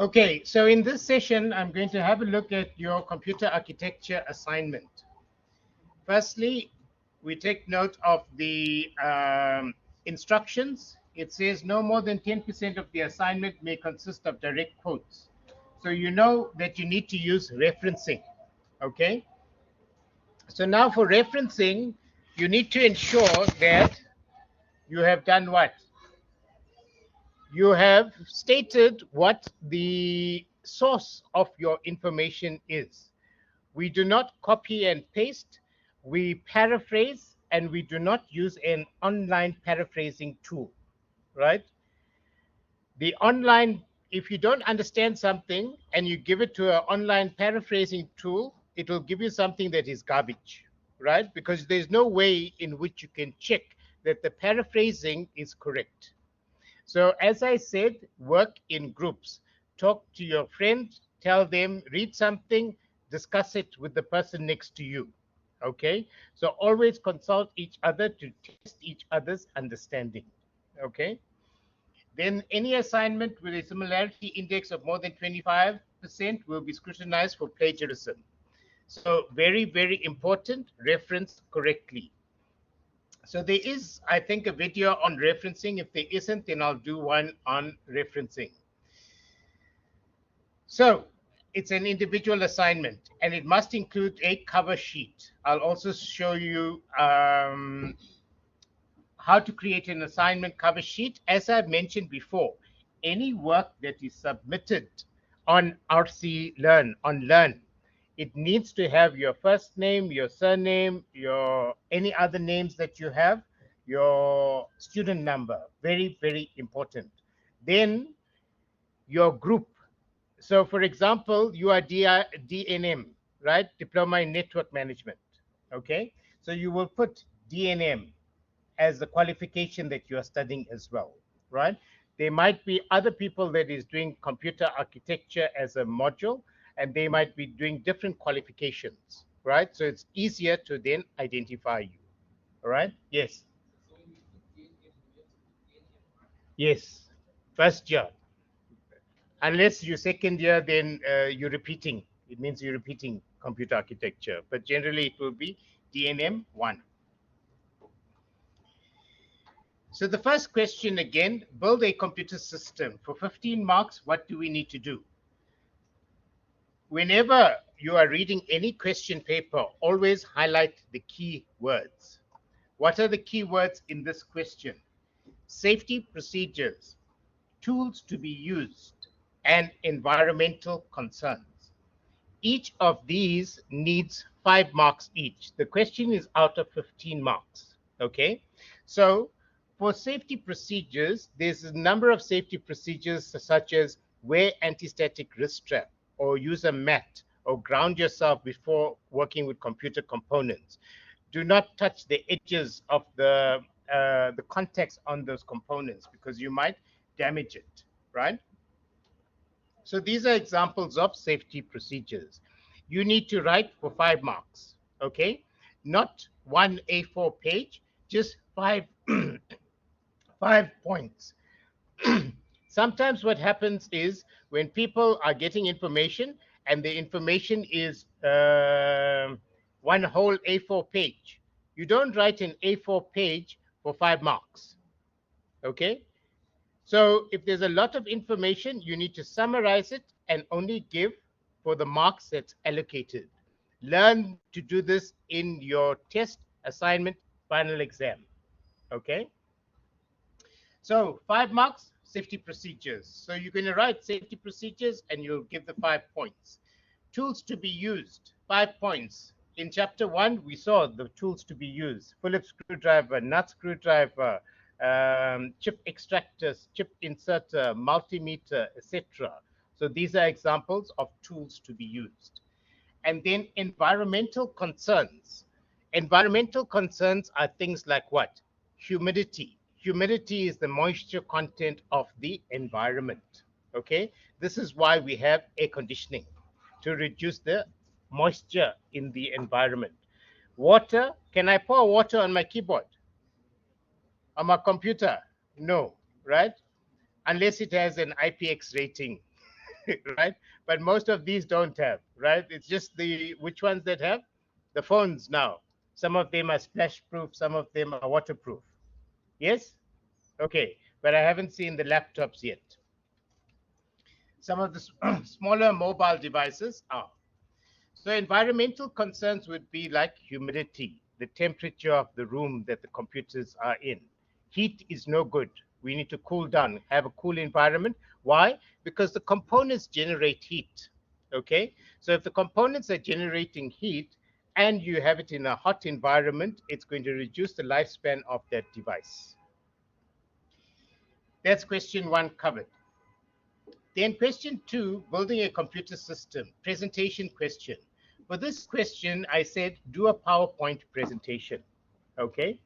Okay, so in this session, I'm going to have a look at your computer architecture assignment. Firstly, we take note of the instructions. It says no more than 10% of the assignment may consist of direct quotes. So you know that you need to use referencing, okay? So now for referencing, you need to ensure that you have done what? You have stated what the source of your information is. We do not copy and paste, we paraphrase, and we do not use an online paraphrasing tool, right? The online, if you don't understand something and you give it to an online paraphrasing tool, it will give you something that is garbage, right? Because there's no way in which you can check that the paraphrasing is correct. So as I said, work in groups. Talk to your friends, tell them, read something, discuss it with the person next to you. Okay? So always consult each other to test each other's understanding. Okay? Then any assignment with a similarity index of more than 25% will be scrutinized for plagiarism. So very, very important, reference correctly. So there is, I think, a video on referencing. If there isn't, then I'll do one on referencing. So it's an individual assignment, and it must include a cover sheet. I'll also show you how to create an assignment cover sheet. As I've mentioned before, any work that is submitted on RC Learn, on Learn, it needs to have your first name, your surname, your any other names that you have, your student number, very, very important. Then your group. So for example, you are DNM, right? Diploma in Network Management, okay? So you will put DNM as the qualification that you are studying as well, right? There might be other people that is doing computer architecture as a module, and they might be doing different qualifications, right? So it's easier to then identify you, all right? Yes. Yes, first year. Unless you second year, then you're repeating. It means you're repeating computer architecture, but generally it will be DNM 1. So the first question again, build a computer system. For 15 marks, what do we need to do? Whenever you are reading any question paper, always highlight the key words. What are the key words in this question? Safety procedures, tools to be used, and environmental concerns. Each of these needs 5 marks each. The question is out of 15 marks, okay? So for safety procedures, there's a number of safety procedures such as wear anti-static wrist strap, or use a mat, or ground yourself before working with computer components. Do not touch the edges of the contacts on those components because you might damage it, right? So these are examples of safety procedures. You need to write for 5 marks, okay? Not one A4 page, just 5 points. Sometimes what happens is when people are getting information and the information is one whole A4 page, you don't write an A4 page for 5 marks, okay? So if there's a lot of information, you need to summarize it and only give for the marks that's allocated. Learn to do this in your test, assignment, final exam, okay? So 5 marks, safety procedures. So you're going to write safety procedures and you'll give the 5 points. Tools to be used, 5 points. In chapter 1, we saw the tools to be used: Phillips screwdriver, nut screwdriver, chip extractors, chip inserter, multimeter, etc. So these are examples of tools to be used. And then environmental concerns. Environmental concerns are things like what? Humidity. Humidity is the moisture content of the environment. Okay, this is why we have air conditioning, to reduce the moisture in the environment. Water, can I pour water on my keyboard? On my computer? No, right? Unless it has an IPX rating. right? But most of these don't have, right? It's just the which ones that have the phones now. Some of them are splash proof, some of them are waterproof. Yes? Okay, but I haven't seen the laptops yet. Some of the smaller mobile devices are. So environmental concerns would be like humidity, the temperature of the room that the computers are in. Heat is no good. We need to cool down, have a cool environment. Why? Because the components generate heat. Okay? So if the components are generating heat and you have it in a hot environment, it's going to reduce the lifespan of that device. That's question one covered. Then question two, building a computer system, presentation question. For this question, I said, do a PowerPoint presentation, okay?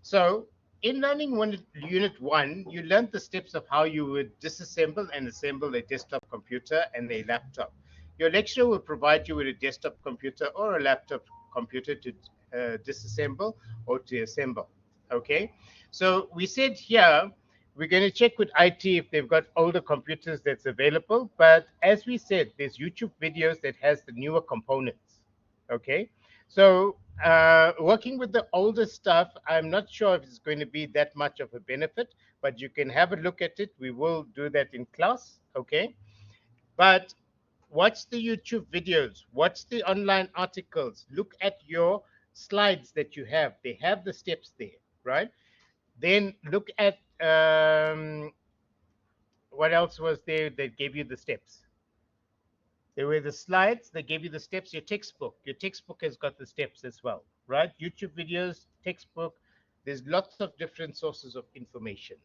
So in learning unit one, you learned the steps of how you would disassemble and assemble a desktop computer and a laptop. Your lecturer will provide you with a desktop computer or a laptop computer to disassemble or to assemble, okay? So we said here, we're going to check with IT if they've got older computers that's available. But as we said, there's YouTube videos that has the newer components. Okay, so working with the older stuff, I'm not sure if it's going to be that much of a benefit, but you can have a look at it. We will do that in class. Okay, but watch the YouTube videos, watch the online articles, look at your slides that you have. They have the steps there, right? Then look at what else was there that gave you the steps? There were the slides that gave you the steps. Your textbook has got the steps as well, right? YouTube videos, textbook. There's lots of different sources of information.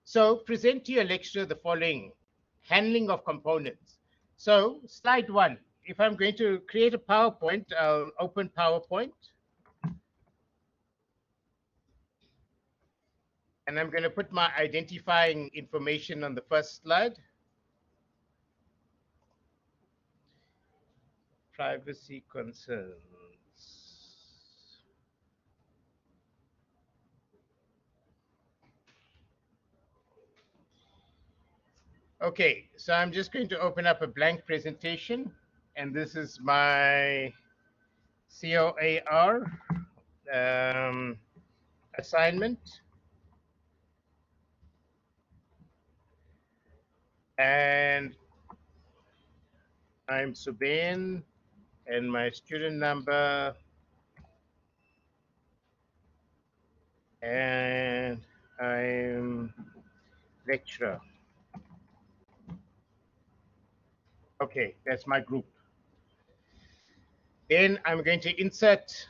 So present to your lecturer the following: handling of components. So slide one. If I'm going to create a PowerPoint, I'll open PowerPoint. And I'm going to put my identifying information on the first slide. Privacy concerns. Okay, so I'm just going to open up a blank presentation, and this is my COAR assignment. And I'm Subain, and my student number, and I'm lecturer. Okay, that's my group. Then I'm going to insert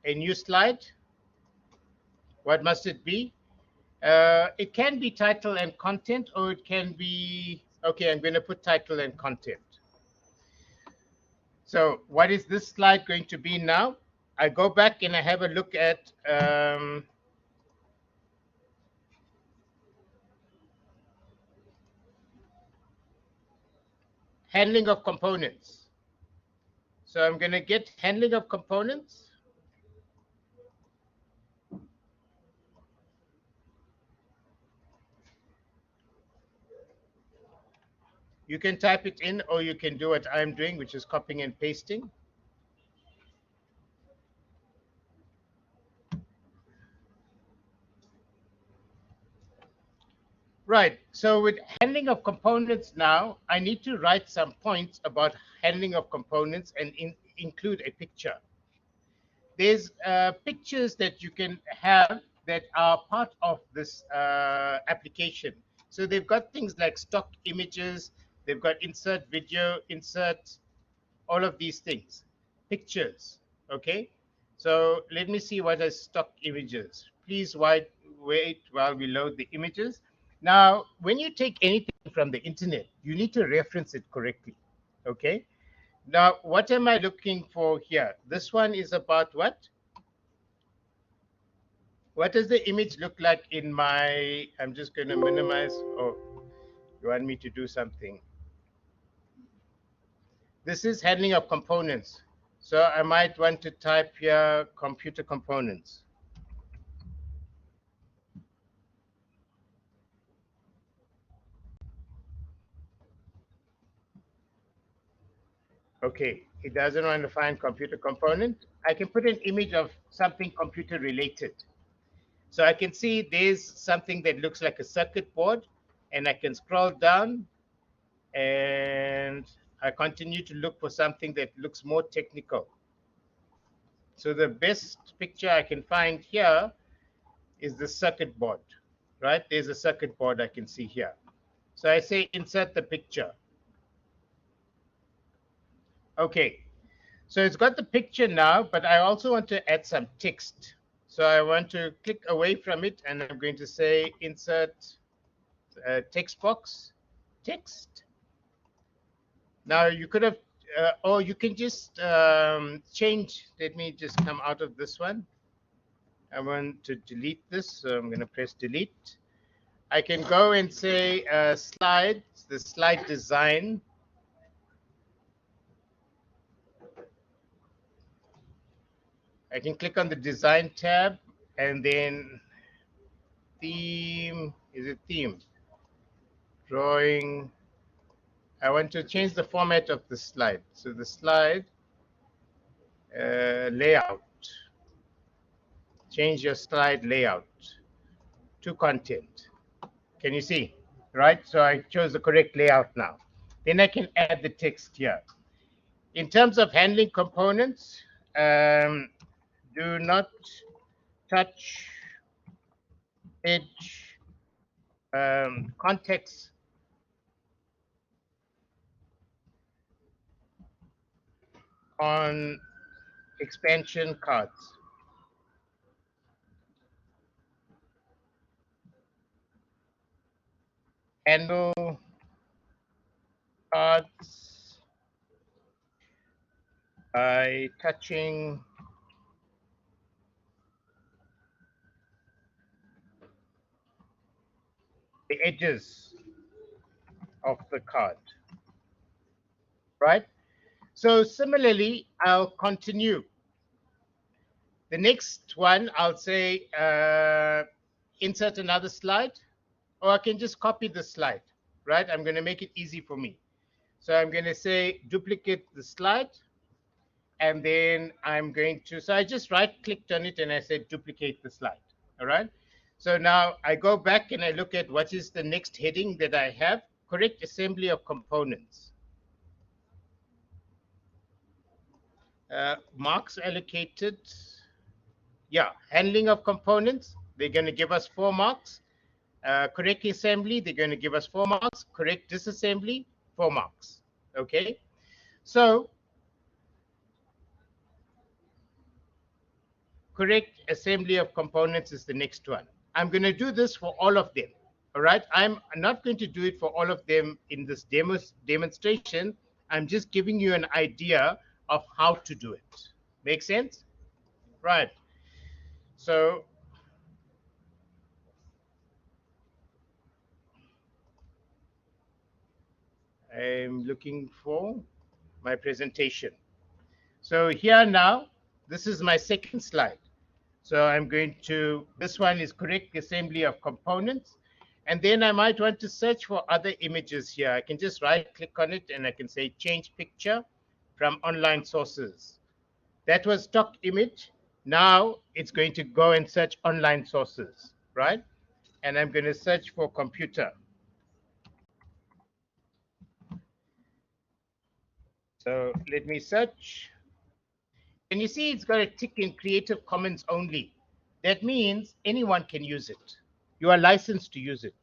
a new slide. What must it be? It can be title and content, or it can be, okay, I'm going to put title and content. So what is this slide going to be now? I go back and I have a look at handling of components. So I'm going to get handling of components. You can type it in, or you can do what I'm doing, which is copying and pasting. Right, so with handling of components now, I need to write some points about handling of components and include a picture. There's pictures that you can have that are part of this application. So they've got things like stock images, they've got insert video, insert all of these things, pictures, okay? So let me see what is stock images. Please wait while we load the images. Now, when you take anything from the internet, you need to reference it correctly, okay? Now, what am I looking for here? This one is about what? What does the image look like in my, I'm just going to minimize. Oh, you want me to do something? This is handling of components. So I might want to type here computer components. Okay, it doesn't want to find computer component. I can put an image of something computer related. So I can see there's something that looks like a circuit board, and I can scroll down and I continue to look for something that looks more technical. So the best picture I can find here is the circuit board, right? There's a circuit board I can see here. So I say insert the picture. Okay, so it's got the picture now, but I also want to add some text. So I want to click away from it and I'm going to say insert text box, text. Now you could have, or you can just change. Let me just come out of this one. I want to delete this, so I'm going to press delete. I can go and say slides, the slide design. I can click on the design tab and then theme, is it theme? Drawing. I want to change the format of the slide. So the slide layout. Change your slide layout to content. Can you see? Right? So I chose the correct layout now. Then I can add the text here. In terms of handling components, do not touch edge context on expansion cards. Handle cards by touching the edges of the card, right? So similarly, I'll continue. The next one, I'll say insert another slide, or I can just copy the slide, right? I'm going to make it easy for me. So I'm going to say duplicate the slide, and then I'm going to, so I just right clicked on it and I said duplicate the slide, all right? So now I go back and I look at what is the next heading that I have, correct assembly of components. Marks allocated, yeah, handling of components, they're going to give us 4 marks. Correct assembly, they're going to give us 4 marks. Correct disassembly, 4 marks. Okay, so correct assembly of components is the next one. I'm going to do this for all of them. All right, I'm not going to do it for all of them in this demonstration. I'm just giving you an idea of how to do it. Make sense? Right. So I'm looking for my presentation. So here now, this is my second slide. So I'm going to, this one is correct assembly of components. And then I might want to search for other images here. I can just right click on it and I can say change picture from online sources. That was stock image. Now it's going to go and search online sources, right? And I'm going to search for computer. So let me search. And you see it's got a tick in Creative Commons only. That means anyone can use it. You are licensed to use it.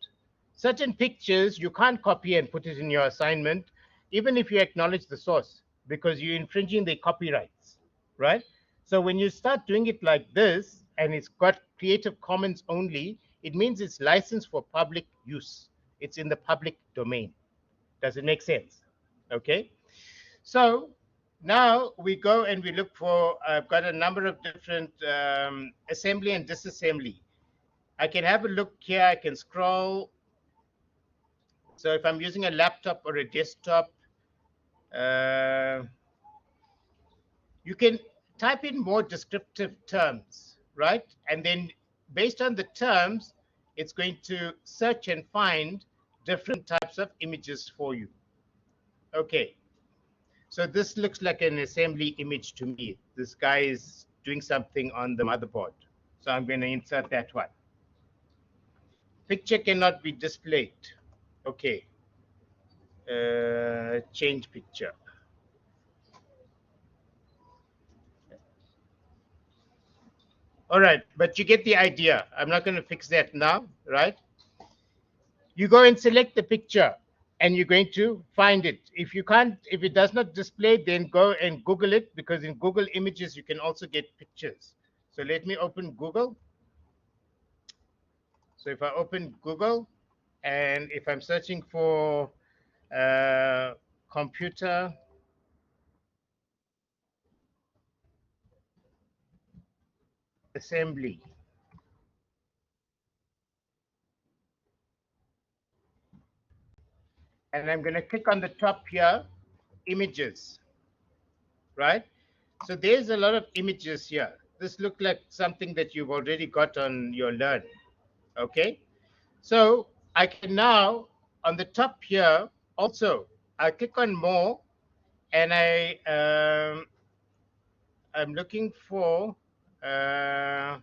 Certain pictures you can't copy and put it in your assignment, even if you acknowledge the source, because you're infringing the copyrights, right? So when you start doing it like this, and it's got Creative Commons only, it means it's licensed for public use. It's in the public domain. Does it make sense? Okay. So now we go and we look for, I've got a number of different assembly and disassembly. I can have a look here, I can scroll. So if I'm using a laptop or a desktop, you can type in more descriptive terms, right? And then based on the terms, it's going to search and find different types of images for you. Okay. So this looks like an assembly image to me. This guy is doing something on the motherboard. So I'm going to insert that one. Picture cannot be displayed. Okay. Change picture. All right, but you get the idea. I'm not going to fix that now, right? You go and select the picture and you're going to find it. If you can't, if it does not display, then go and Google it, because in Google Images, you can also get pictures. So let me open Google. So if I open Google and if I'm searching for computer assembly, and I'm going to click on the top here, images, right? So there's a lot of images here. This looks like something that you've already got on your Learn, okay? So I can now, on the top here, also, I click on more, and I'm looking for, let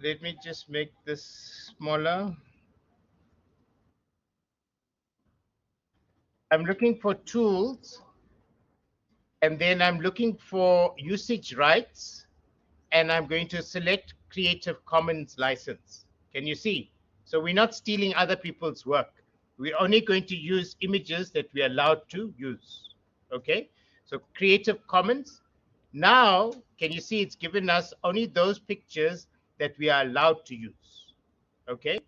me just make this smaller. I'm looking for tools, and then I'm looking for usage rights, and I'm going to select Creative Commons license. Can you see? So we're not stealing other people's work. We're only going to use images that we're allowed to use. Okay? So Creative Commons. Now, can you see it's given us only those pictures that we are allowed to use? Okay?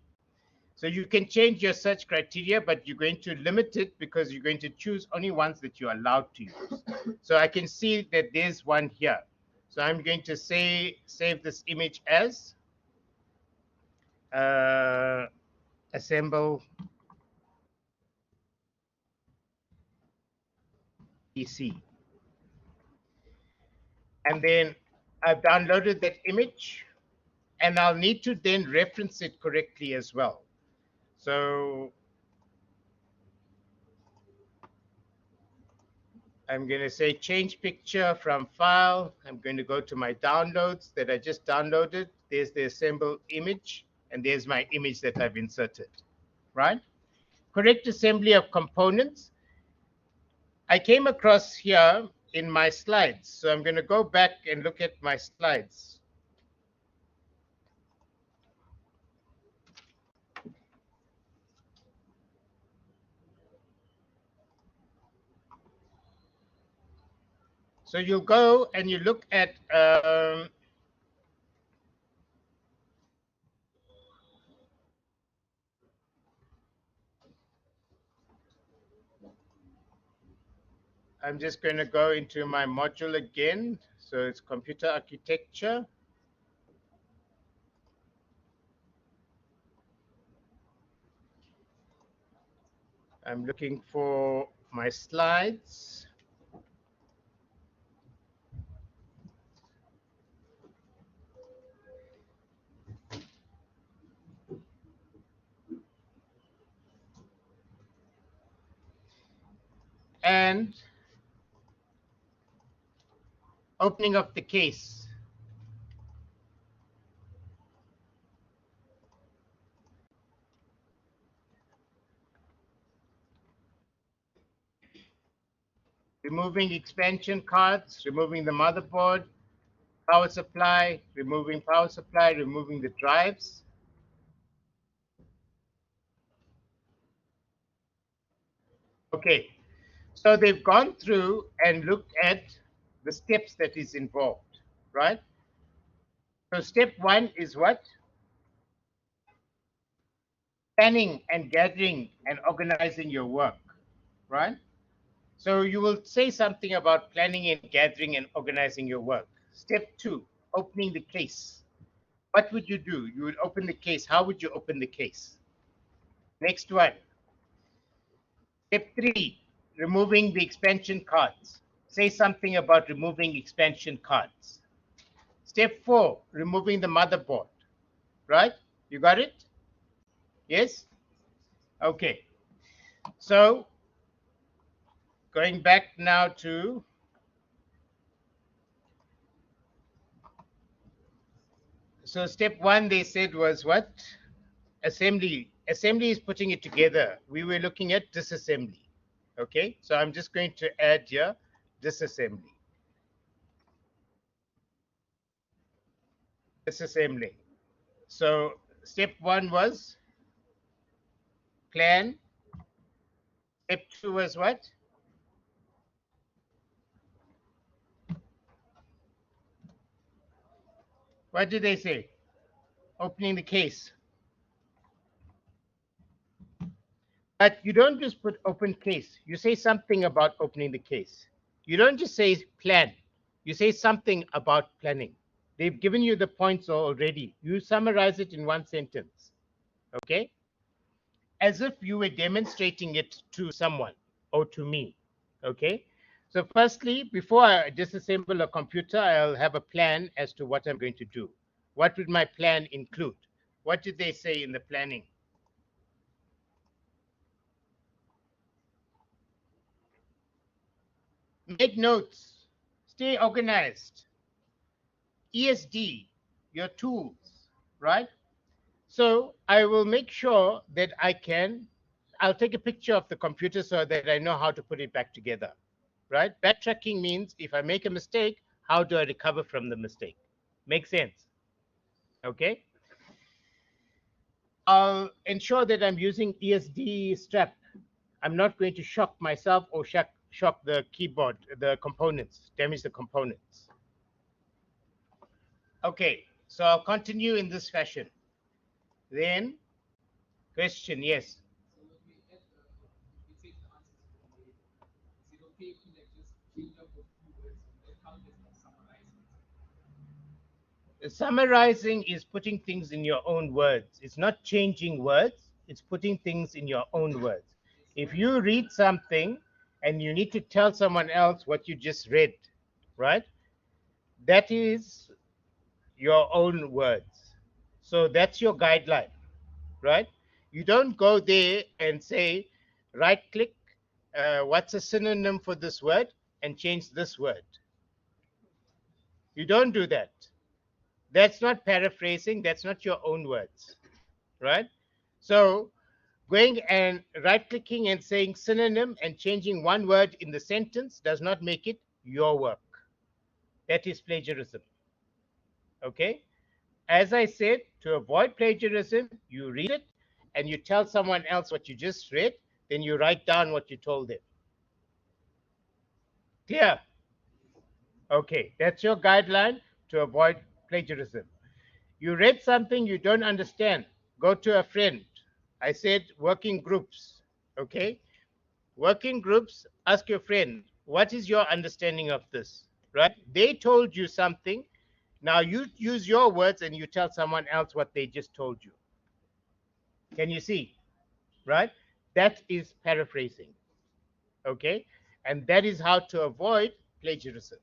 So you can change your search criteria, but you're going to limit it because you're going to choose only ones that you're allowed to use. So I can see that there's one here. So I'm going to say save this image as assemble PC. And then I've downloaded that image, and I'll need to then reference it correctly as well. So I'm going to say change picture from file. I'm going to go to my downloads that I just downloaded. There's the assemble image, and there's my image that I've inserted, right? Correct assembly of components. I came across here in my slides. So I'm going to go back and look at my slides. So you'll go and you look at I'm just going to go into my module again. So it's computer architecture. I'm looking for my slides. And opening of the case. Removing expansion cards, removing the motherboard, power supply, removing the drives. Okay, so they've gone through and looked at the steps that is involved, right? So step one is what? Planning and gathering and organizing your work, right? So you will say something about planning and gathering and organizing your work. Step two, opening the case. What would you do? You would open the case. How would you open the case? Next one. Step three, removing the expansion cards. Say something about removing expansion cards. Step four, removing the motherboard, right? You got it? Yes? Okay. So Going back now to so step one they said was what? Assembly. Assembly is putting it together. We were looking at disassembly. Okay, so I'm just going to add here disassembly. Disassembling. So step one was plan. Step two was what? What did they say? Opening the case. But you don't just put open case. You say something about opening the case. You don't just say plan. You say something about planning. They've given you the points already. You summarize it in one sentence. Okay? As if you were demonstrating it to someone or to me. Okay? So firstly, before I disassemble a computer, I'll have a plan as to what I'm going to do. What would my plan include? What did they say in the planning? Make notes. Stay organized. ESD, your tools, right? So I will make sure that I'll take a picture of the computer so that I know how to put it back together, right? Backtracking means if I make a mistake, how do I recover from the mistake? Makes sense, okay? I'll ensure that I'm using ESD strap. I'm not going to shock myself or shock the keyboard, the components, damage the components. Okay, so I'll continue in this fashion. Then, question, yes. Summarizing is putting things in your own words. It's not changing words, it's putting things in your own words. If you read something and you need to tell someone else what you just read, right? That is your own words. So that's your guideline, right? You don't go there and say, right click, what's a synonym for this word, and change this word. You don't do that. That's not paraphrasing, that's not your own words, right? So going and right clicking and saying synonym and changing one word in the sentence does not make it your work. That is plagiarism. Okay? As I said, to avoid plagiarism, you read it and you tell someone else what you just read, then you write down what you told them. Clear? Okay, that's your guideline to avoid plagiarism. You read something you don't understand, go to a friend. I said working groups, okay? Working groups, ask your friend, what is your understanding of this, right? They told you something. Now you use your words and you tell someone else what they just told you. Can you see, right? That is paraphrasing, okay? And that is how to avoid plagiarism.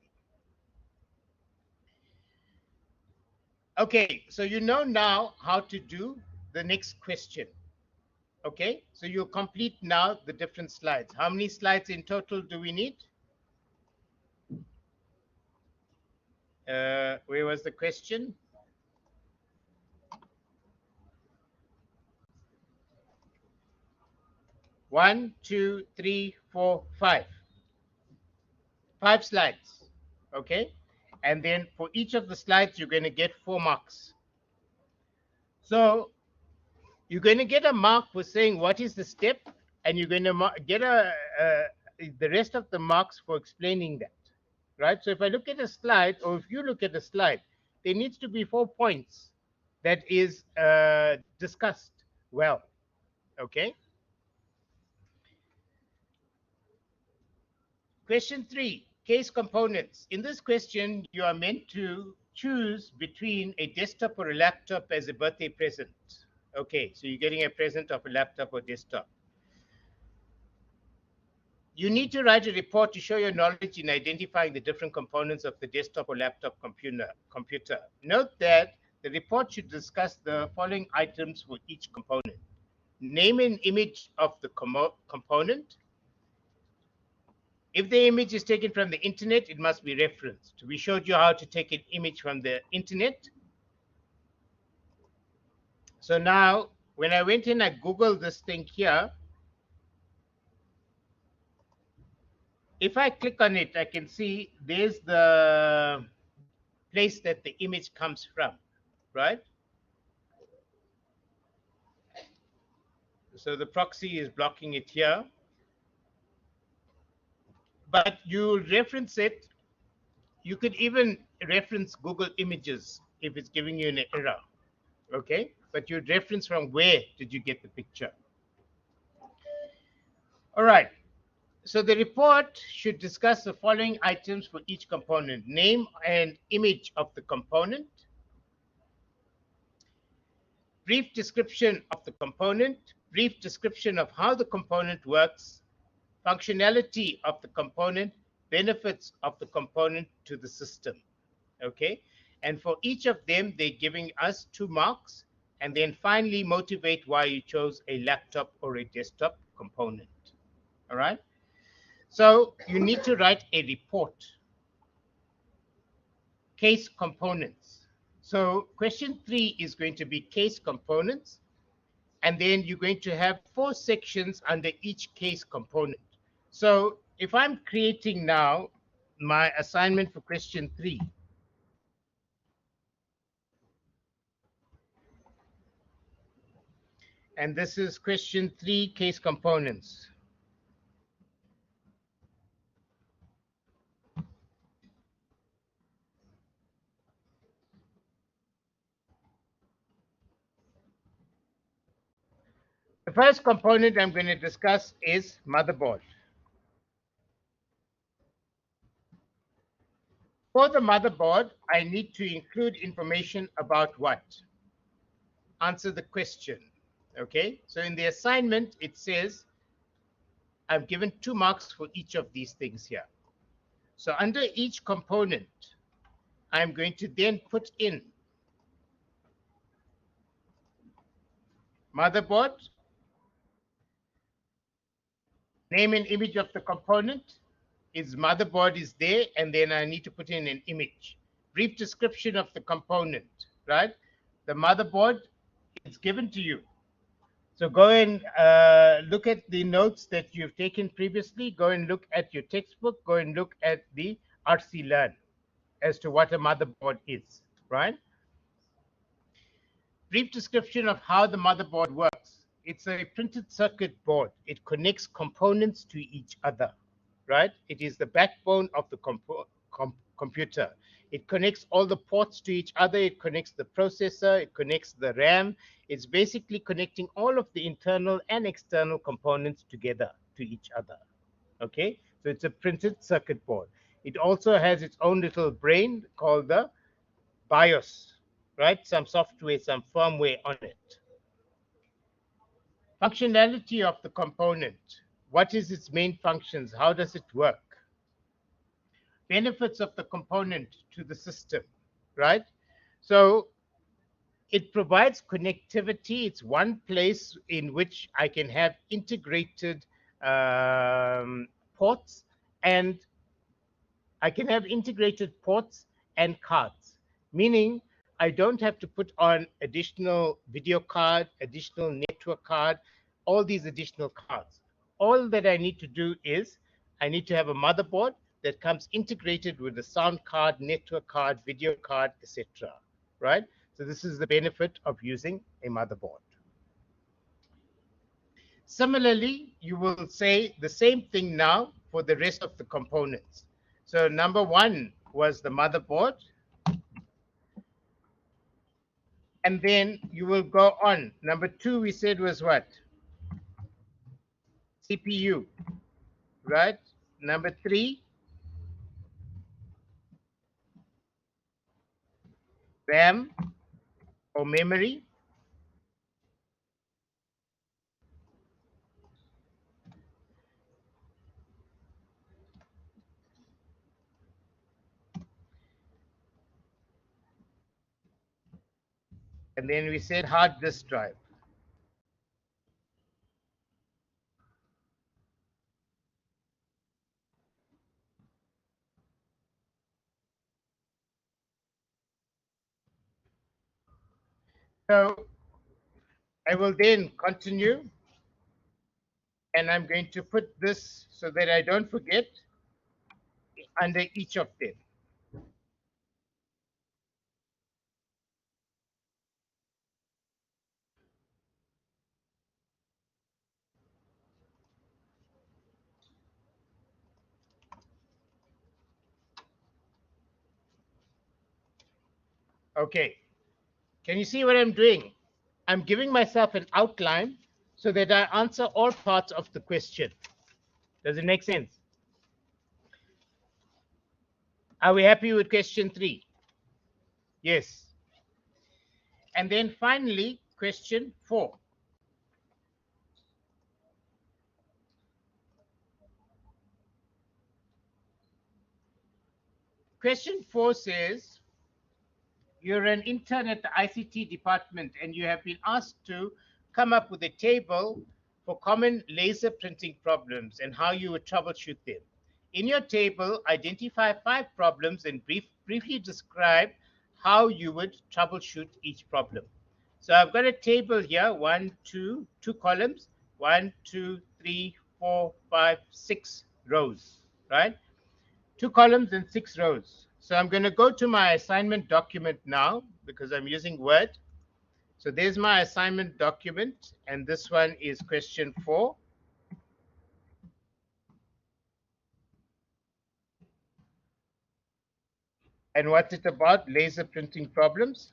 Okay, so you know now how to do the next question. Okay, so you complete now the different slides. How many slides in total do we need? Where was the question? One, two, three, four, five. 5 slides. Okay, and then for each of the slides, you're going to get 4 marks. So you're going to get a mark for saying what is the step, and you're going to get the rest of the marks for explaining that, right? So if I look at a slide, or if you look at a slide, there needs to be 4 points that is discussed well, okay? Question 3, case components. In this question, you are meant to choose between a desktop or a laptop as a birthday present. Okay, so you're getting a present of a laptop or desktop. You need to write a report to show your knowledge in identifying the different components of the desktop or laptop computer. Note that the report should discuss the following items for each component. Name and image of the component, If the image is taken from the internet, it must be referenced. We showed you how to take an image from the internet. So now, when I went in, I Googled this thing here. If I click on it, I can see there's the place that the image comes from, right? So the proxy is blocking it here. But you reference it. You could even reference Google Images if it's giving you an error, okay? But you reference from where did you get the picture. All right. So the report should discuss the following items for each component: name and image of the component, brief description of the component, brief description of how the component works, functionality of the component, benefits of the component to the system. Okay, and for each of them, they're giving us 2 marks, and then finally motivate why you chose a laptop or a desktop component. All right, so you need to write a report. Case components. So question 3 is going to be case components, and then you're going to have 4 sections under each case component. So if I'm creating now my assignment for question 3, and this is question 3 case components. The first component I'm going to discuss is motherboard. For the motherboard, I need to include information about what? Answer the question. Okay, so in the assignment, it says I've given 2 marks for each of these things here. So under each component, I'm going to then put in motherboard, name and image of the component. Its motherboard is there, and then I need to put in an image. Brief description of the component, right? The motherboard is given to you. So go and look at the notes that you've taken previously. Go and look at your textbook. Go and look at the RC Learn as to what a motherboard is, right? Brief description of how the motherboard works. It's a printed circuit board. It connects components to each other, right? It is the backbone of the computer. It connects all the ports to each other. It connects the processor. It connects the RAM. It's basically connecting all of the internal and external components together to each other, okay? So it's a printed circuit board. It also has its own little brain called the BIOS, right? Some software, some firmware on it. Functionality of the component. What is its main functions? How does it work? Benefits of the component to the system, right? So it provides connectivity. It's one place in which I can have integrated ports, and I can have integrated ports and cards, meaning I don't have to put on additional video card, additional network card, all these additional cards. All that I need to do is I need to have a motherboard that comes integrated with a sound card, network card, video card, etc. Right? So this is the benefit of using a motherboard. Similarly, you will say the same thing now for the rest of the components. So number 1 was the motherboard. And then you will go on. Number 2 we said was what? CPU, right? Number 3, RAM or memory. And then we said hard disk drive. So I will then continue, and I'm going to put this so that I don't forget under each of them. Okay, can you see what I'm doing? I'm giving myself an outline so that I answer all parts of the question. Does it make sense? Are we happy with question 3? Yes. And then finally, question 4. Question 4 says, you're an intern at the ICT department and you have been asked to come up with a table for common laser printing problems and how you would troubleshoot them. In your table, identify 5 problems and briefly describe how you would troubleshoot each problem. So I've got a table here, 2 columns, 1, 2, 3, 4, 5, 6 rows, right? 2 columns and 6 rows. So I'm going to go to my assignment document now because I'm using Word. So there's my assignment document, and this one is question 4. And what's it about? Laser printing problems.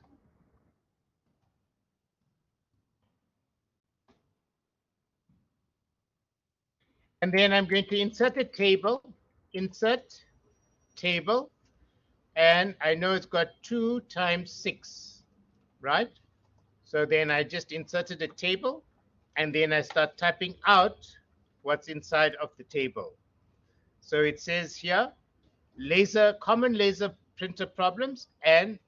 And then I'm going to insert a table, insert table, and I know it's got 2 times 6, right? So then I just inserted a table, and then I start typing out what's inside of the table. So it says here, common laser printer problems and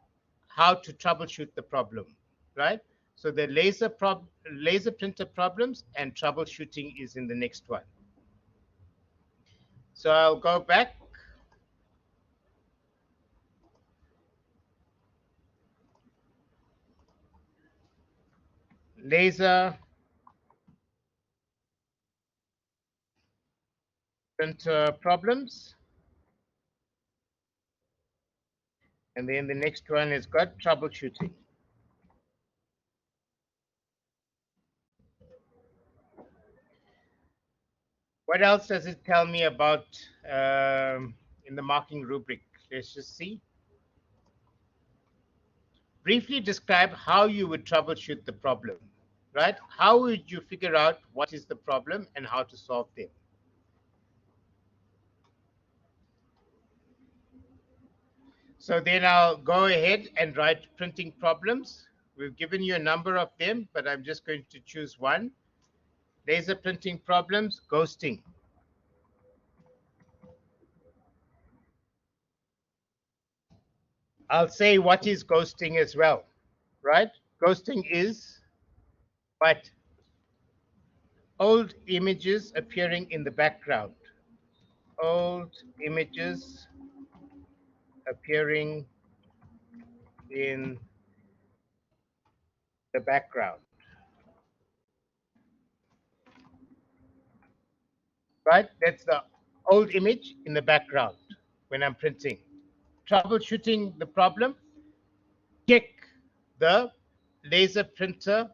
how to troubleshoot the problem, right? So the laser printer problems and troubleshooting is in the next one. So I'll go back. Laser printer problems. And then the next one is got troubleshooting. What else does it tell me about in the marking rubric? Let's just see. Briefly describe how you would troubleshoot the problem, right? How would you figure out what is the problem and how to solve them? So then I'll go ahead and write printing problems. We've given you a number of them, but I'm just going to choose one. Laser printing problems, ghosting. I'll say what is ghosting as well, right? Ghosting is what? Old images appearing in the background. Old images appearing in the background, right? That's the old image in the background when I'm printing. Troubleshooting the problem, check the laser printer,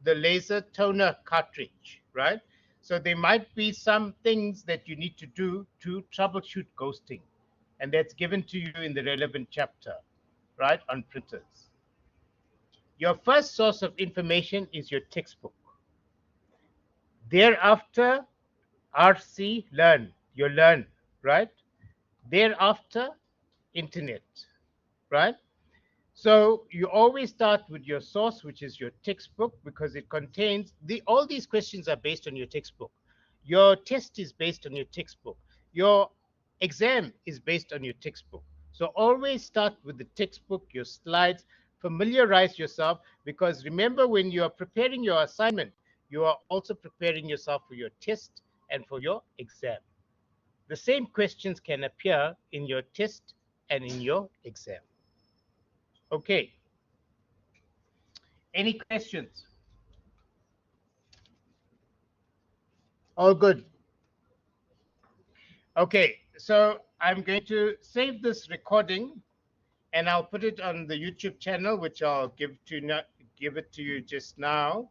the laser toner cartridge, right? So there might be some things that you need to do to troubleshoot ghosting, and that's given to you in the relevant chapter, right, on printers. Your first source of information is your textbook. Thereafter, RC learn, you learn, right? Thereafter, internet, right? So you always start with your source, which is your textbook, because it contains all these questions are based on your textbook. Your test is based on your textbook. Your exam is based on your textbook. So always start with the textbook, your slides, familiarize yourself, because remember, when you are preparing your assignment, you are also preparing yourself for your test and for your exam. The same questions can appear in your test and in your exam. Okay. Any questions? All good. Okay, so I'm going to save this recording and I'll put it on the YouTube channel, which I'll give it to you just now.